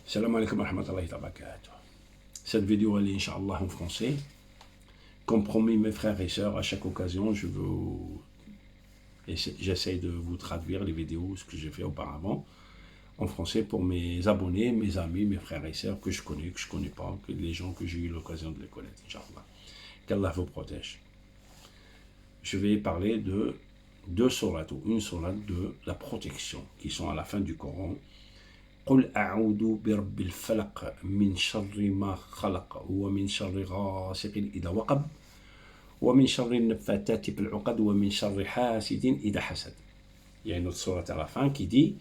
Salam alaikum wa rahmatullahi wa barakatuh. Cette vidéo elle est Inch'Allah en français. Comme promis mes frères et sœurs, à chaque occasion, j'essaie de vous traduire les vidéos, ce que j'ai fait auparavant, en français pour mes abonnés, mes amis, mes frères et sœurs que je connais pas, que les gens que j'ai eu l'occasion de les connaître, Inch'Allah. Qu'Allah vous protège. Je vais parler de deux sourates, ou une sourate de la protection, qui sont à la fin du Coran. قل أعوذ برب الفلق من شر ما خلق ومن شر غاسق إذا وقب ومن شر النفاثات في العقد ومن شر حاسد إذا حسد. Il y a une autre sourate à la fin qui dit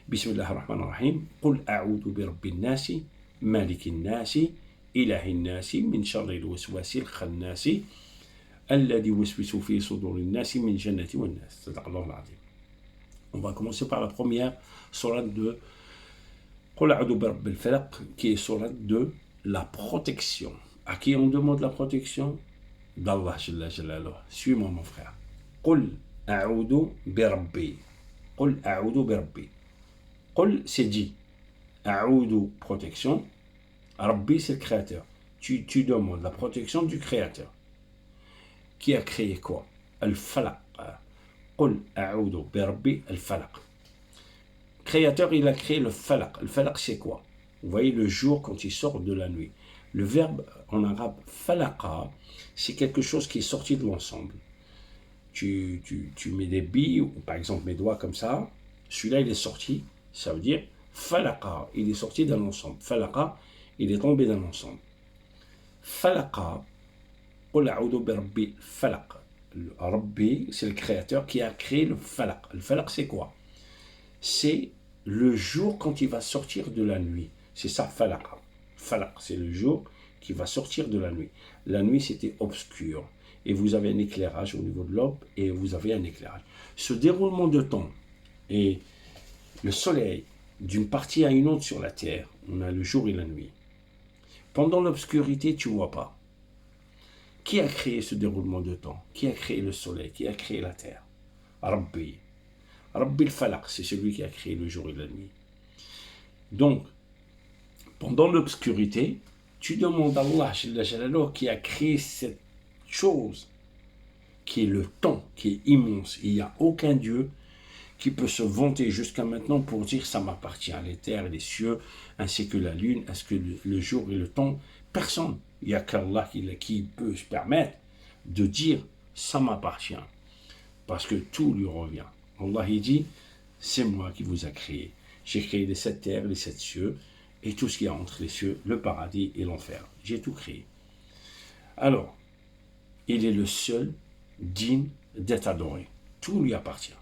بسم الله الرحمن الرحيم قل أعوذ برب الناس مالك الناس إله الناس من شر الوسواس الخناس الذي يوسوس في صدور الناس من الجنة والناس. صدق الله العظيم. On va commencer par la première sourate de Qul a'udhu bi rabbil falaq, qui est sourate de la protection. À qui on demande la protection? D'Allah Jalla Jalaluhu. Suis-moi mon frère. Qul a'udhu bi rabbi. Qul a'udhu bi rabbi. Qul c'est dit. A'udhu protection. Rabbi c'est le créateur. Tu demandes la protection du créateur. Qui a créé quoi? Al-falaq. Qul a'udhu bi rabbi al-falaq. Créateur, il a créé le falaq. Le falaq, c'est quoi? Vous voyez le jour quand il sort de la nuit. Le verbe en arabe falaqa, c'est quelque chose qui est sorti de l'ensemble. Tu mets des billes, ou par exemple mes doigts comme ça, celui-là il est sorti, ça veut dire falaqa, il est sorti d'un ensemble. Falaqa, il est tombé d'un ensemble. Falaqa, qul a'udhu bi rabbi falaq. Le Rabbi, c'est le créateur qui a créé le falaq. Le falaq, c'est quoi? C'est le jour quand il va sortir de la nuit. C'est ça, falaq. Falaq, c'est le jour qui va sortir de la nuit. La nuit, c'était obscur. Et vous avez un éclairage au niveau de l'aube, et vous avez un éclairage. Ce déroulement de temps et le soleil, d'une partie à une autre sur la terre, on a le jour et la nuit. Pendant l'obscurité, tu ne vois pas. Qui a créé ce déroulement de temps? Qui a créé le soleil? Qui a créé la terre? Rabbi. Rabbi al-Falaq, c'est celui qui a créé le jour et la nuit. Donc, pendant l'obscurité, tu demandes à Allah qui a créé cette chose, qui est le temps, qui est immense. Il n'y a aucun Dieu qui peut se vanter jusqu'à maintenant pour dire ça m'appartient, les terres, les cieux, ainsi que la lune, ainsi que le jour et le temps. Personne. Il n'y a qu'Allah qui peut se permettre de dire ça m'appartient. Parce que tout lui revient. Allah il dit, c'est moi qui vous a créé. J'ai créé les 7 terres, les 7 cieux, et tout ce qu'il y a entre les cieux, le paradis et l'enfer. J'ai tout créé. Alors, il est le seul digne d'être adoré. Tout lui appartient.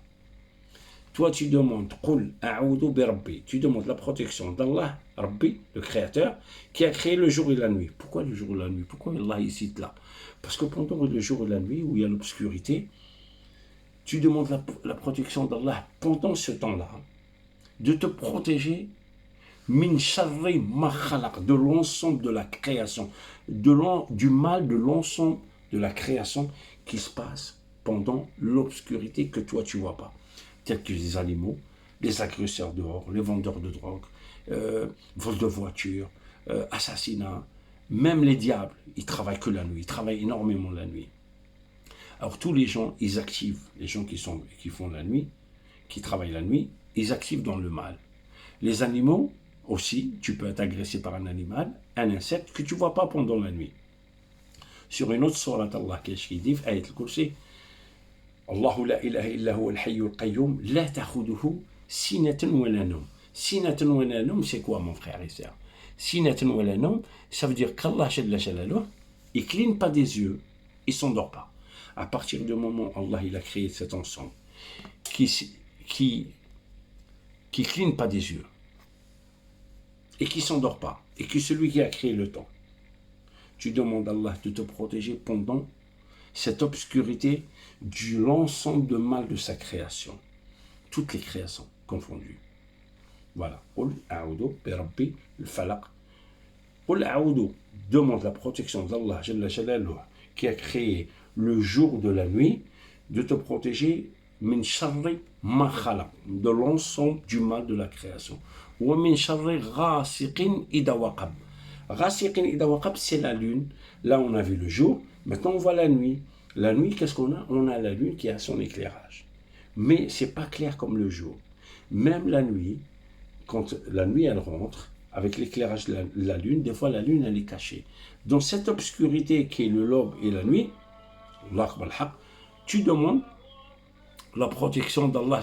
Toi, tu demandes, Qul a'udhu bi rabbi. Tu demandes la protection d'Allah, Rabbi, le créateur, qui a créé le jour et la nuit. Pourquoi le jour et la nuit? Pourquoi Allah il cite là? Parce que pendant le jour et la nuit, où il y a l'obscurité, tu demandes la protection d'Allah pendant ce temps-là, de te protéger min sharri ma khalaq, de l'ensemble de la création, du mal de l'ensemble de la création qui se passe pendant l'obscurité que toi tu ne vois pas, tels que les animaux, les agresseurs dehors, les vendeurs de drogue, vol de voitures, assassinats, même les diables, ils travaillent que la nuit, ils travaillent énormément la nuit. Alors tous les gens, ils activent, les gens qui font la nuit, qui travaillent la nuit, ils activent dans le mal. Les animaux aussi, tu peux être agressé par un animal, un insecte que tu ne vois pas pendant la nuit. Sur une autre sourate Allah qui dit, Ayat al-Kursi, Allahu la ilaha illa huwa al-hayyu al-qayyum, la ta'khuduhu sinatun wa la nawm. Sinatun wa la nawm, c'est quoi mon frère et sœur? Sinatun wa la nawm, ça veut dire qu'Allah Jalla Jalaluhu, il ne cligne pas des yeux, il ne s'endort pas. À partir du moment où Allah il a créé cet ensemble qui cligne pas des yeux et qui s'endort pas, et que celui qui a créé le temps, tu demandes à Allah de te protéger pendant cette obscurité de l'ensemble de mal de sa création, toutes les créations confondues. Voilà. Qul a'udhu bi rabbi al-falaq. Qul a'udhu, demande la protection d'Allah Jalla Jalaluhu, qui a créé le jour de la nuit, de te protéger min sharri ma khalaq, de l'ensemble du mal de la création. Wa min sharri ghasiqin idha waqab. Ghasiqin idha waqab, c'est la lune. Là, on a vu le jour. Maintenant, on voit la nuit. La nuit, qu'est-ce qu'on a? On a la lune qui a son éclairage. Mais c'est pas clair comme le jour. Même la nuit, quand la nuit, elle rentre, avec l'éclairage de la lune, des fois, la lune, elle est cachée. Dans cette obscurité qui est le l'aube et la nuit, tu demandes la protection d'Allah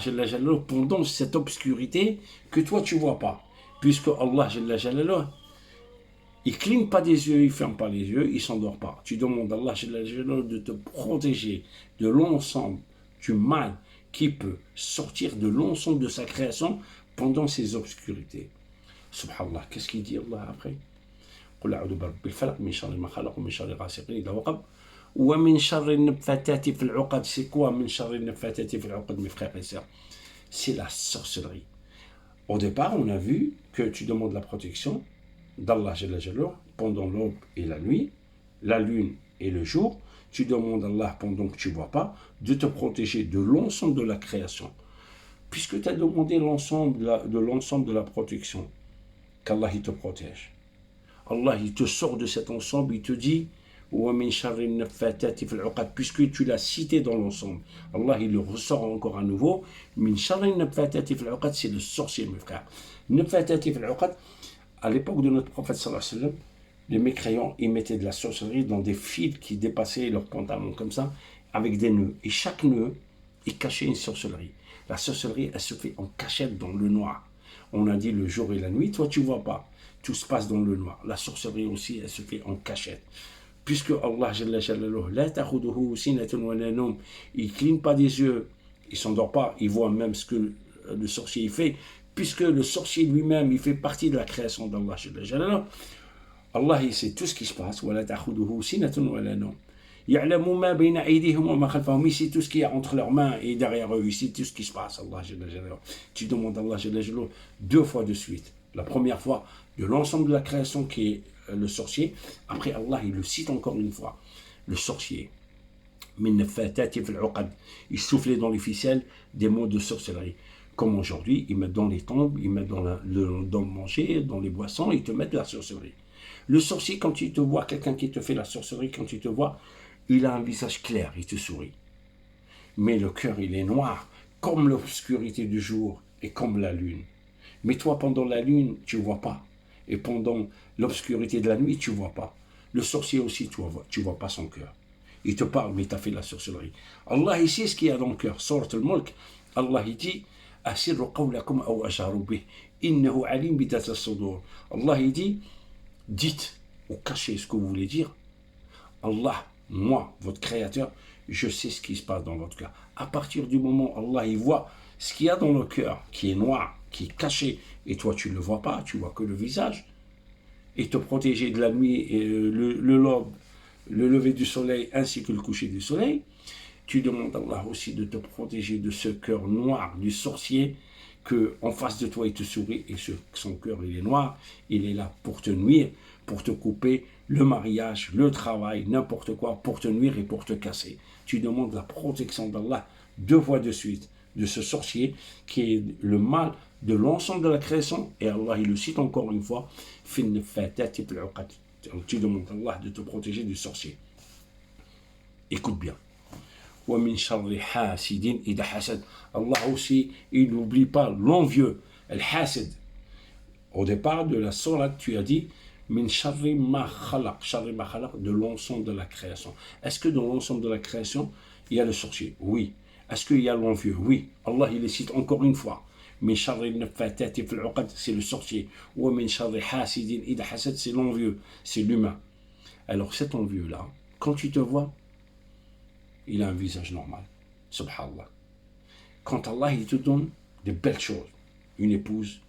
pendant cette obscurité que toi tu vois pas, puisque Allah il cligne pas des yeux, il ferme pas les yeux, il s'endort pas. Tu demandes à Allah de te protéger de l'ensemble du mal qui peut sortir de l'ensemble de sa création pendant ces obscurités. Subhanallah, qu'est-ce qu'il dit Allah après? قل أعوذ برب الفلق من شر ما خلق ومن شر غاسق إذا وقب ومن شر النفاثات في العقد. C'est quoi من شر النفاثات في العقد, mes frères et sœurs? C'est la sorcellerie. Au départ, on a vu que tu demandes la protection d'Allah pendant l'aube et la nuit, la lune et le jour. Tu demandes à Allah pendant que tu ne vois pas de te protéger de l'ensemble de la création. Puisque tu as demandé l'ensemble de la protection, qu'Allah il te protège. Allah il te sort de cet ensemble, il te dit puisque tu l'as cité dans l'ensemble. Allah il le ressort encore à nouveau. C'est le sorcier, mes frères. À l'époque de notre prophète sallallahu alayhi wa sallam, les mécréants ils mettaient de la sorcellerie dans des fils qui dépassaient leurs pantalons comme ça, avec des nœuds. Et chaque nœud, il cachait une sorcellerie. La sorcellerie, elle se fait en cachette dans le noir. On a dit le jour et la nuit, toi tu ne vois pas. Tout se passe dans le noir. La sorcellerie aussi, elle se fait en cachette. Puisque Allah, il ne cligne pas des yeux, il ne s'endort pas, il voit même ce que le sorcier fait, puisque le sorcier lui-même, il fait partie de la création d'Allah. Allah, il sait tout ce qui se passe. Il sait tout ce qu'il y a entre leurs mains et derrière eux, il sait tout ce qui se passe. Allah, tu demandes à Allah deux fois de suite. La première fois, de l'ensemble de la création qui est le sorcier. Après, Allah, il le cite encore une fois. Le sorcier. Il soufflait dans les ficelles des mots de sorcellerie. Comme aujourd'hui, ils mettent dans les tombes, ils mettent dans le manger, dans les boissons, ils te mettent la sorcellerie. Le sorcier, quand il te voit, quelqu'un qui te fait la sorcellerie, quand il te voit, il a un visage clair, il te sourit. Mais le cœur, il est noir, comme l'obscurité du jour et comme la lune. Mais toi, pendant la lune, tu ne vois pas. Et pendant l'obscurité de la nuit, tu ne vois pas. Le sorcier aussi, tu ne vois pas son cœur. Il te parle, mais il t'a fait la sorcellerie. Allah, il sait ce qu'il y a dans le cœur. Surat al-Mulk, Allah, il dit Asirru qawlakum aw asharu bih, innahu alim bidat as-sudur. Allah, il dit dites ou cachez ce que vous voulez dire. Allah, moi, votre créateur, je sais ce qui se passe dans votre cœur. À partir du moment où Allah, il voit ce qu'il y a dans le cœur, qui est noir, qui est caché, et toi, tu ne le vois pas, tu vois que le visage, et te protéger de la nuit et le lever du soleil ainsi que le coucher du soleil, tu demandes à Allah aussi de te protéger de ce cœur noir du sorcier que en face de toi il te sourit et son cœur il est noir, il est là pour te nuire, pour te couper le mariage, le travail, n'importe quoi, pour te nuire et pour te casser. Tu demandes la protection d'Allah deux fois de suite de ce sorcier qui est le mal de l'ensemble de la création, et Allah il le cite encore une fois, tu demandes à Allah de te protéger du sorcier. Écoute bien. Allah aussi, il n'oublie pas l'envieux, al-hasid. Au départ de la sourate, tu as dit min sharri ma khalaq, de l'ensemble de la création. Est-ce que dans l'ensemble de la création, il y a le sorcier? Oui. Est-ce qu'il y a l'envieux? Oui. Allah, il les cite encore une fois. Min sharri nafatati fil uqad, c'est le sorcier. Wa min sharri hasidin idha hasad, c'est l'envieux, c'est l'humain. Alors cet envieux-là, quand tu te vois, il a un visage normal. Subhanallah. Quand Allah, il te donne de belles choses, une épouse,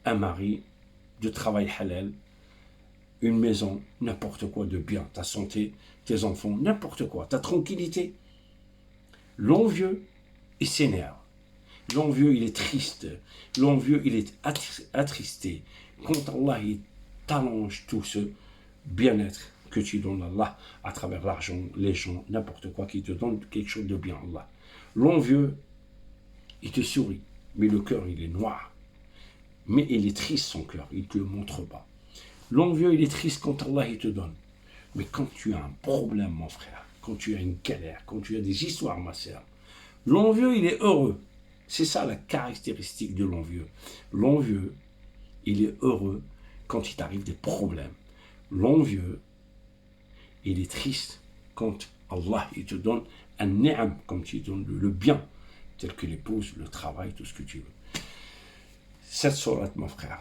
un mari, de travail halal, une maison, n'importe quoi de bien, ta santé, tes enfants, n'importe quoi, ta tranquillité. L'envieux, il s'énerve. L'envieux, il est triste. L'envieux, il est attristé. Quand Allah, il t'allonge tout ce bien-être que tu donnes à Allah à travers l'argent, les gens, n'importe quoi qui te donne quelque chose de bien, Allah. L'envieux, il te sourit, mais le cœur, il est noir. Mais il est triste, son cœur, il ne te le montre pas. L'envieux, il est triste quand Allah il te donne. Mais quand tu as un problème, mon frère, quand tu as une galère, quand tu as des histoires, ma sœur, l'envieux, il est heureux. C'est ça la caractéristique de l'envieux. L'envieux, il est heureux quand il t'arrive des problèmes. L'envieux, il est triste quand Allah il te donne un ni'am, comme tu donnes le bien, tel que l'épouse, le travail, tout ce que tu veux. Cette sourate, mon frère,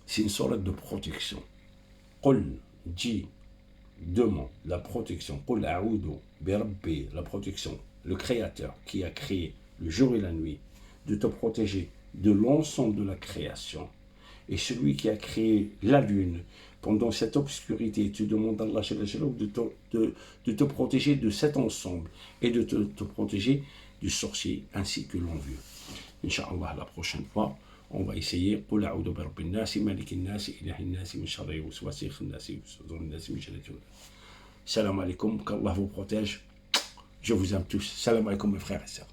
c'est une sourate de protection. Qul, dis, demande la protection. Qul a'udhu bi rabbi, la protection, le Créateur qui a créé le jour et la nuit, de te protéger de l'ensemble de la création. Et celui qui a créé la lune, pendant cette obscurité, tu demandes à Allah de te protéger de cet ensemble et de te protéger du sorcier ainsi que l'envieux. Inch'Allah, la prochaine fois, on va essayer قل أعوذ برب الناس ملك الناس إله الناس من شر الوسواس الخناس وصدور الناس من شر الجن. Salam alaikum, qu'Allah vous protège. Je vous aime tous. Salam alaikum mes frères et sœurs.